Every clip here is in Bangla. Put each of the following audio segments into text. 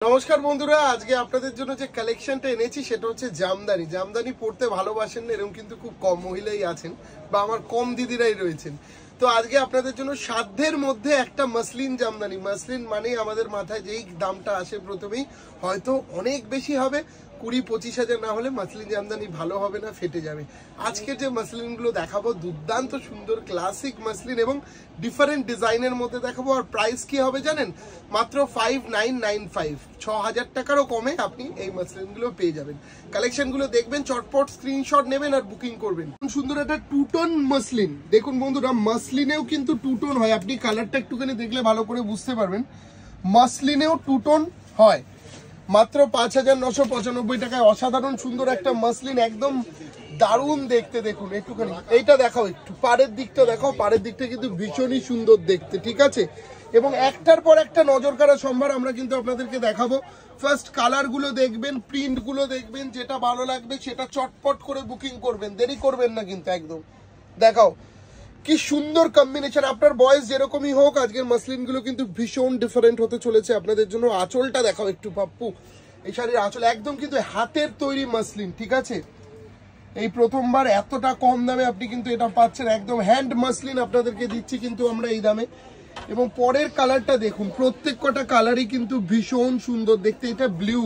নমস্কার বন্ধুরা, আজকে আপনাদের জন্য যে কালেকশনটা এনেছি সেটা হচ্ছে জামদানি। জামদানি পড়তে ভালোবাসেন না এরকম কিন্তু খুব কম মহিলাই আছেন, বা আমার কম দিদিরাই রয়েছেন। তো আজকে আপনাদের জন্য সাধ্যের মধ্যে একটা মসলিন জামদানি। মসলিন মানে আমাদের মাথায় যেই দামটা আসে প্রথমেই হয়তো অনেক বেশি হবে, 20-25 হাজার না হলে মসলিন জামদানি ভালো হবে না, ফেটে যাবে। আজকে যে মসলিনগুলো দেখাবো দুর্দান্ত সুন্দর ক্লাসিক মসলিন এবং ডিফারেন্ট ডিজাইনের মধ্যে দেখাবো। আর প্রাইস কি হবে জানেন? মাত্র 5995, 6000 টাকারও কমে আপনি এই মসলিনগুলো পেয়ে যাবেন। কালেকশনগুলো দেখবেন, চটপট স্ক্রিনশট নেবেন আর বুকিং করবেন। সুন্দর একটা টু টোন মসলিন দেখুন বন্ধুরা, মসলিনেও কিন্তু টু টোন হয়। আপনি কালারটা একটুখানি দেখলে ভালো করে বুঝতে পারবেন, মসলিনেও টু টোন হয়। মাত্র 5995 টাকায় অসাধারণ সুন্দর একটা মসলিন, একদম দারুণ দেখতে। দেখুন একটুখানি এইটা দেখাও, একটু পাড়ের দিকটা দেখাও। পাড়ের দিকটা কিন্তু ভীষণই সুন্দর দেখতে, ঠিক আছে? এবং একটার পর একটা নজর কাড়া সম্ভার আমরা কিন্তু আপনাদেরকে দেখাবো। ফার্স্ট কালারগুলো দেখবেন, প্রিন্টগুলো দেখবেন, যেটা ভালো লাগবে সেটা চটপট করে বুকিং করবেন, দেরি করবেন না কিন্তু একদম। দেখাও কি সুন্দর কম্বিনেশন, আপনার বয়স যেরকমই হোক আজকের মসলিনগুলো কিন্তু ভীষণ ডিফারেন্ট হতে চলেছে আপনাদের জন্য। আঁচলটা দেখাও একটু পাপ্পু, এই শাড়ির আঁচল একদম কিন্তু হাতের তৈরি মসলিন, ঠিক আছে? এই প্রথমবার এতটা কম দামে আপনি কিন্তু এটা পাচ্ছেন, একদম হ্যান্ড মসলিন আপনাদেরকে দিচ্ছি কিন্তু আমরা এই দামে। এবং পরের কালারটা দেখুন, প্রত্যেক কটা কালারই কিন্তু ভীষণ সুন্দর দেখতে। এটা ব্লু,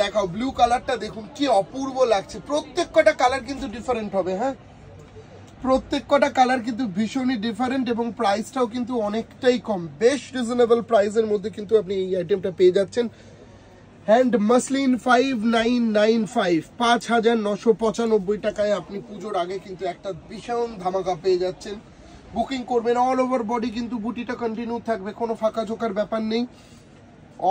দেখাও ব্লু কালারটা দেখুন কি অপূর্ব লাগছে। প্রত্যেক কটা কালার কিন্তু ডিফারেন্ট হবে, হ্যাঁ প্রত্যেক কটা কালার কিন্তু ভীষণই ডিফারেন্ট এবং প্রাইসটাও কিন্তু অনেকটাই কম, বেশ রিজনেবল প্রাইসের মধ্যে কিন্তু আপনি এই আইটেমটা পেয়ে যাচ্ছেন। হ্যান্ড মসলিন 5995, 5995 টাকায় আপনি পুজোর আগে কিন্তু একটা ভীষণ ধামাকা পেয়ে যাচ্ছেন। বুকিং করবেন। অল ওভার বডি কিন্তু বুটিটা কন্টিনিউ থাকবে, কোনো ফাঁকা ঝোঁকার ব্যাপার নেই।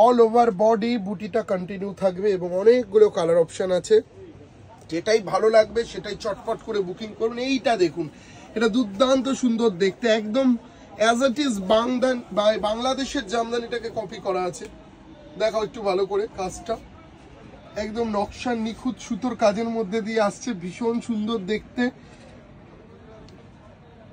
অল ওভার বডি বুটিটা কন্টিনিউ থাকবে এবং অনেকগুলো কালার অপশন আছে, যেটাই ভালো লাগবে সেটাই চটপট করে বুকিং করবেন। এইটা দেখুন, এটা দুর্দান্ত সুন্দর দেখতে, একদম অ্যাজ ইট ইজ বাংলাদেশের জামদানিটাকে কপি করা আছে। দেখাও একটু ভালো করে, কাজটা একদম নকশা নিখুঁত সুতোর কাজের মধ্যে দিয়ে আসছে, ভীষণ সুন্দর দেখতে।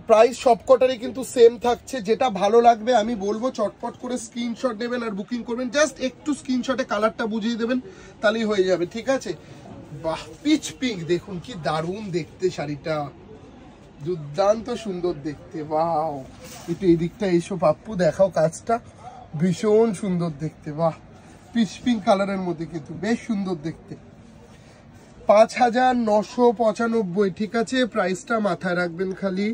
প্রাইস সবকটারই কিন্তু সেম থাকছে, যেটা ভালো লাগবে আমি বলবো চটপট করে স্ক্রিনশট নেবেন আর বুকিং করবেন। জাস্ট একটু স্ক্রিনশটে কালারটা বুঝিয়ে দেবেন, তাহলেই হয়ে যাবে, ঠিক আছে? বাহ, পিচ পিঙ্ক দেখুন কি দারুণ দেখতে শাড়িটা, দুর্দান্ত সুন্দর দেখতে। বাহ, একটু এই দিকটা এসো পাপ্পু, দেখাও কাজটা ভীষণ সুন্দর দেখতে। বাহ, পিচ পিঙ্ক কালারের মধ্যে কিন্তু বেশ সুন্দর দেখতে। 5995, ঠিক আছে? প্রাইসটা মাথায় রাখবেন খালি।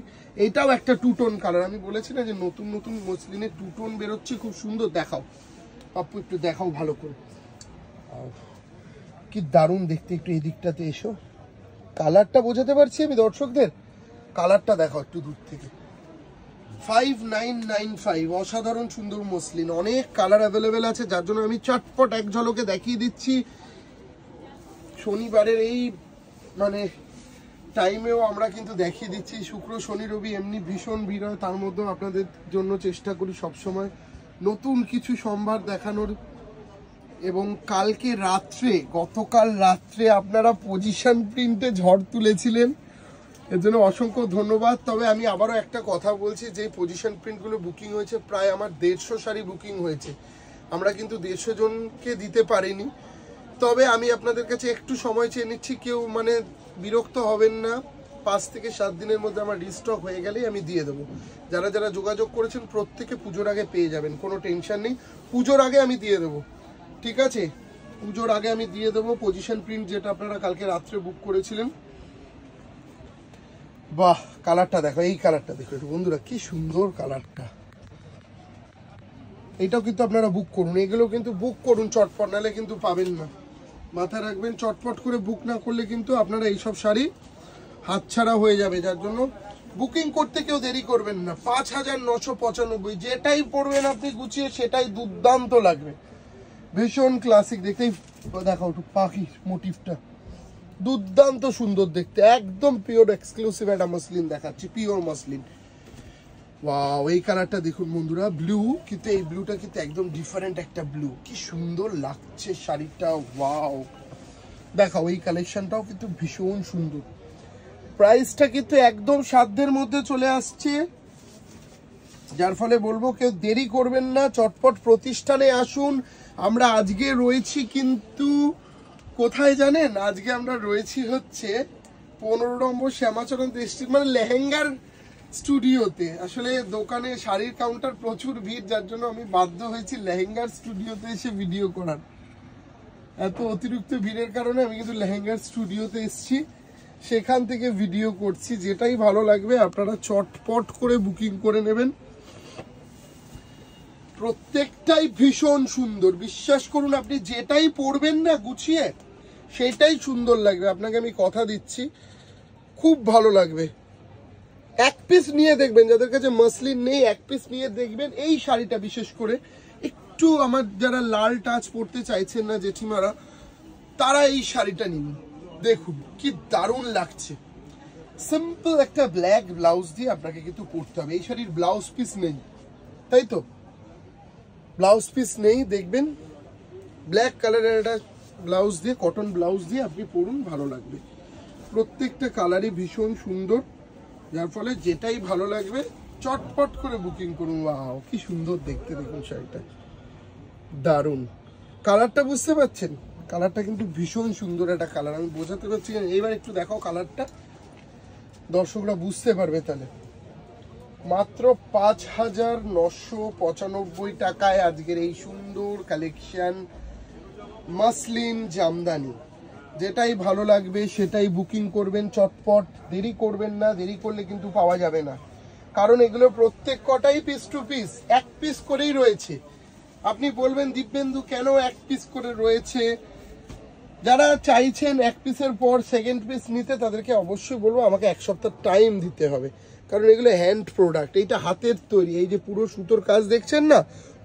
এটাও একটা টু টোন কালার, আমি বলেছি না যে নতুন নতুন মসলিনে টু টোন বেরোচ্ছে, খুব সুন্দর। দেখাও পাপ্পু, একটু দেখাও ভালো করে, কি দারুণ দেখতে। একটু এই দিকটাতে এসো, কালারটা বোঝাতে পারছি আমি দর্শকদের? কালারটা দেখাও একটু দূর থেকে। 5995, অসাধারণ সুন্দর মসলিন, অনেক কালার অ্যাভেলেবেল আছে, যার জন্য আমি চটপট এক ঝলকে দেখিয়ে দিচ্ছি। শনিবারের এই মানে টাইমেও আমরা কিন্তু দেখিয়ে দিচ্ছি। শুক্র শনি রবি এমনি ভীষণ ভিড় হয়, তার মধ্যেও আপনাদের জন্য চেষ্টা করি সবসময় নতুন কিছু সম্ভার দেখানোর। এবং কালকে রাত্রে, গতকাল রাত্রে আপনারা পজিশন প্রিন্টে ঝড় তুলেছিলেন, এর জন্য অসংখ্য ধন্যবাদ। তবে আমি আবারও একটা কথা বলছি, যে পজিশন প্রিন্টগুলো বুকিং হয়েছে প্রায় আমার 150 শাড়ি বুকিং হয়েছে। আমরা কিন্তু 150 জনকে দিতে পারিনি, তবে আমি আপনাদের কাছে একটু সময় চেয়ে নিচ্ছি। কেউ মানে বিরক্ত হবেন না, 5 থেকে 7 দিনের মধ্যে আমার রিস্টক হয়ে গেলেই আমি দিয়ে দেবো। যারা যারা যোগাযোগ করেছেন প্রত্যেকে পুজোর আগে পেয়ে যাবেন, কোনো টেনশন নেই। পুজোর আগে আমি দিয়ে দেবো, ঠিক আছে? পুজোর আগে আমি দিয়ে দেবো পজিশন প্রিন্ট, যেটা আপনারা কালকে রাত্রে বুক করেছিলেন। বাহ, কালারটা দেখো, এই কালারটা দেখো একটু বন্ধুরা, কি সুন্দর কালারটা। এটাও কিন্তু আপনারা বুক করুন, এগুলো কিন্তু বুক করুন চটপট, নাহলে কিন্তু পাবেন না। মাথায় রাখবেন, চটপট করে বুক না করলে কিন্তু আপনারা এইসব শাড়ি হাতছাড়া হয়ে যাবে, যার জন্য বুকিং করতে কেউ দেরি করবেন না। 5995, যেটাই পড়বেন আপনি গুছিয়ে সেটাই দুর্দান্ত লাগবে, ভীষণ ক্লাসিক দেখতে। দেখাও একটু পাখির মোটিভটা, দুর্দান্ত সুন্দর দেখতে, একদম পিওর এক্সক্লুসিভ একটা মসলিন দেখাচ্ছি, পিওর মসলিন। ওয়াও, এই কালারটা দেখুন বন্ধুরা, ব্লু, কিন্তু এই ব্লুটা কিন্তু একদম ডিফারেন্ট একটা ব্লু, কি সুন্দর লাগছে শাড়িটা। ওয়াও, দেখাও এই কালেকশনটাও কিন্তু ভীষণ সুন্দর। প্রাইসটা কিন্তু একদম সাধ্যের মধ্যে চলে আসছে, যার ফলে বলবো কেউ দেরি করবেন না, চটপট প্রতিষ্ঠানে আসুন। আমরা আজকে রয়েছি কিন্তু কোথায় জানেন? আজকে আমরা রয়েছি হচ্ছে 15 নম্বর শ্যামাচরণ ডিস্ট্রিক্ট, মানে লেহেঙ্গার স্টুডিওতে। আসলে দোকানে শাড়ির কাউন্টার প্রচুর ভিড়, যার জন্য আমি বাধ্য হয়েছি লেহেঙ্গার স্টুডিওতে এসে ভিডিও করার। এত অতিরিক্ত ভিড়ের কারণে আমি কিন্তু লেহেঙ্গার স্টুডিওতে এসেছি, সেখান থেকে ভিডিও করছি। যেটাই ভালো লাগবে আপনারা চটপট করে বুকিং করে নেবেন। প্রত্যেকটাই ভীষণ সুন্দর, বিশ্বাস করুন। আপনি যেটাই পরবেন না গুছিয়ে, সেটাই সুন্দর লাগবে। আপনাকে আমি কথা দিচ্ছি, খুব ভালো লাগবে। এক পিস নিয়ে দেখবেন, যাদের কাছে মাসলিন নেই এক পিস নিয়ে দেখবেন। এই শাড়িটা বিশেষ করে একটু আমার যারা লাল টাচ পরতে চাইছেন না জেঠিমারা, তারা এই শাড়িটা নিন। দেখুন কি দারুণ লাগছে। সিম্পল একটা ব্ল্যাক ব্লাউজ দিয়ে আপনাকে কিন্তু পরতে হবে। এই শাড়ির ব্লাউজ পিস নেই, তাই তো? ব্লাউজ পিস নেই, দেখবেন ব্ল্যাক কালারের একটা ব্লাউজ দিয়ে, কটন ব্লাউজ দিয়ে আপনি পরুন, ভালো লাগবে। প্রত্যেকটা কালারই ভীষণ সুন্দর, যার ফলে যেটাই ভালো লাগবে চটপট করে বুকিং করুন। ওয়াও কি সুন্দর দেখতে, দেখুন শাড়িটা দারুণ। কালারটা বুঝতে পারছেন? কালারটা কিন্তু ভীষণ সুন্দর একটা কালার, আমি বোঝাতে পারছি না। এইবার একটু দেখাও কালারটা, দর্শকরা বুঝতে পারবে। তাহলে মাত্র 5,995 টাকায় আজকের এই সুন্দর কালেকশন মাসলিন জামদানি। যেটাই ভালো লাগবে সেটাই বুকিং করবেন চটপট, দেরি করবেন না। দেরি করলে কিন্তু পাওয়া যাবে না, কারণ এগুলো প্রত্যেক কটাই পিস টু পিস, এক পিস করেই রয়েছে। আপনি বলবেন দিব্যেন্দু কেন এক পিস করে রয়েছে? যারা চাইছেন এক পিসের পর সেকেন্ড পিস নিতে, তাদেরকে অবশ্যই বলবো আমাকে এক সপ্তাহ টাইম দিতে হবে, কারণ এগুলো হ্যান্ড প্রোডাক্ট। এইটা হাতের তৈরি। এই যে পুরো সুতোর কাজ দেখছেন না,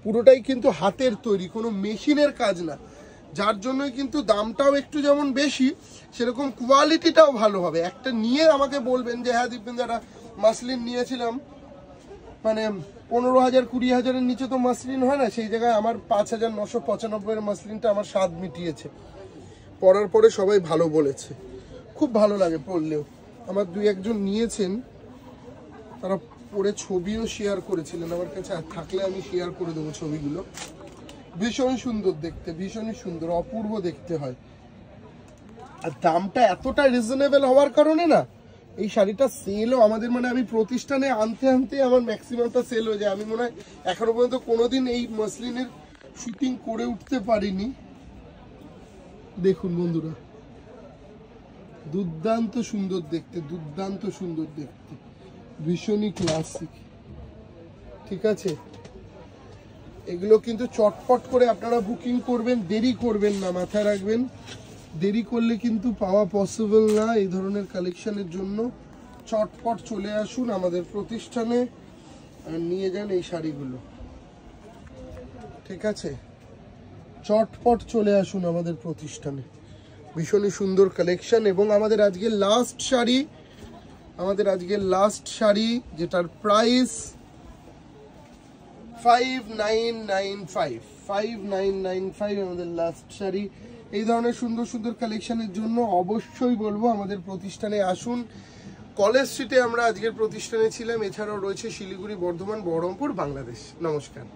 পুরোটাই কিন্তু হাতের তৈরি, কোনো মেশিনের কাজ না। যার জন্যই কিন্তু দামটাও একটু যেমন বেশি, সেরকম কোয়ালিটিটাও ভালো হবে। একটা নিয়ে আমাকে বলবেন যে হ্যাঁ দিব্যেন্দু একটা মাসলিন নিয়েছিলাম, মানে 15,000 20,000-এর নিচে তো মাসলিন হয় না, সেই জায়গায় আমার 5,995-এর মাসলিনটা আমার স্বাদ মিটিয়েছে। পরার পরে সবাই ভালো বলেছে, খুব ভালো লাগে পরলেও। আমার 2-1 জন নিয়েছেন, তারা পরে ছবিও শেয়ার করেছিলেন আমার কাছে, আর থাকলে আমি শেয়ার করে দেবো ছবিগুলো। ভীষণ সুন্দর দেখতে, ভীষণই সুন্দর, অপূর্ব দেখতে হয়। আর দামটা এতটা রিজনেবল হওয়ার কারণে না, এই শাড়িটা সেলও আমাদের, মানে আমি প্রতিষ্ঠানে আনতে আনতে আমার ম্যাক্সিমামটা সেল হয়ে যায়। আমি মনে হয় এখনো পর্যন্ত কোনোদিন এই মাসলিনের শুটিং করে উঠতে পারিনি। দেখুন বন্ধুরা, দুর্দান্ত সুন্দর দেখতে, দুর্দান্ত সুন্দর দেখতে, ভীষণই ক্লাসিক। ঠিক আছে, এগুলো কিন্তু চটপট করে আপনারা বুকিং করবেন, দেরি করবেন না, মাথায় রাখবেন। দেরি করলে কিন্তু পাওয়া পসিবল না এই ধরনের কালেকশনের জন্য। চটপট চলে আসুন আমাদের প্রতিষ্ঠানে আর নিয়ে যান এই শাড়িগুলো। ঠিক আছে, চটপট চলে আসুন আমাদের প্রতিষ্ঠানে। ভীষণই সুন্দর কালেকশন। এবং আমাদের আজকে লাস্ট শাড়ি, যেটার প্রাইস 5995 আমাদের লাস্ট শাড়ি। এই ধরনের সুন্দর সুন্দর কালেকশনের জন্য অবশ্যই বলবো আমাদের প্রতিষ্ঠানে আসুন। কলেজ স্ট্রিটে আমরা আজকের প্রতিষ্ঠানে ছিলাম, এছাড়াও রয়েছে শিলিগুড়ি, বর্ধমান, বহরমপুর, বাংলাদেশ। নমস্কার।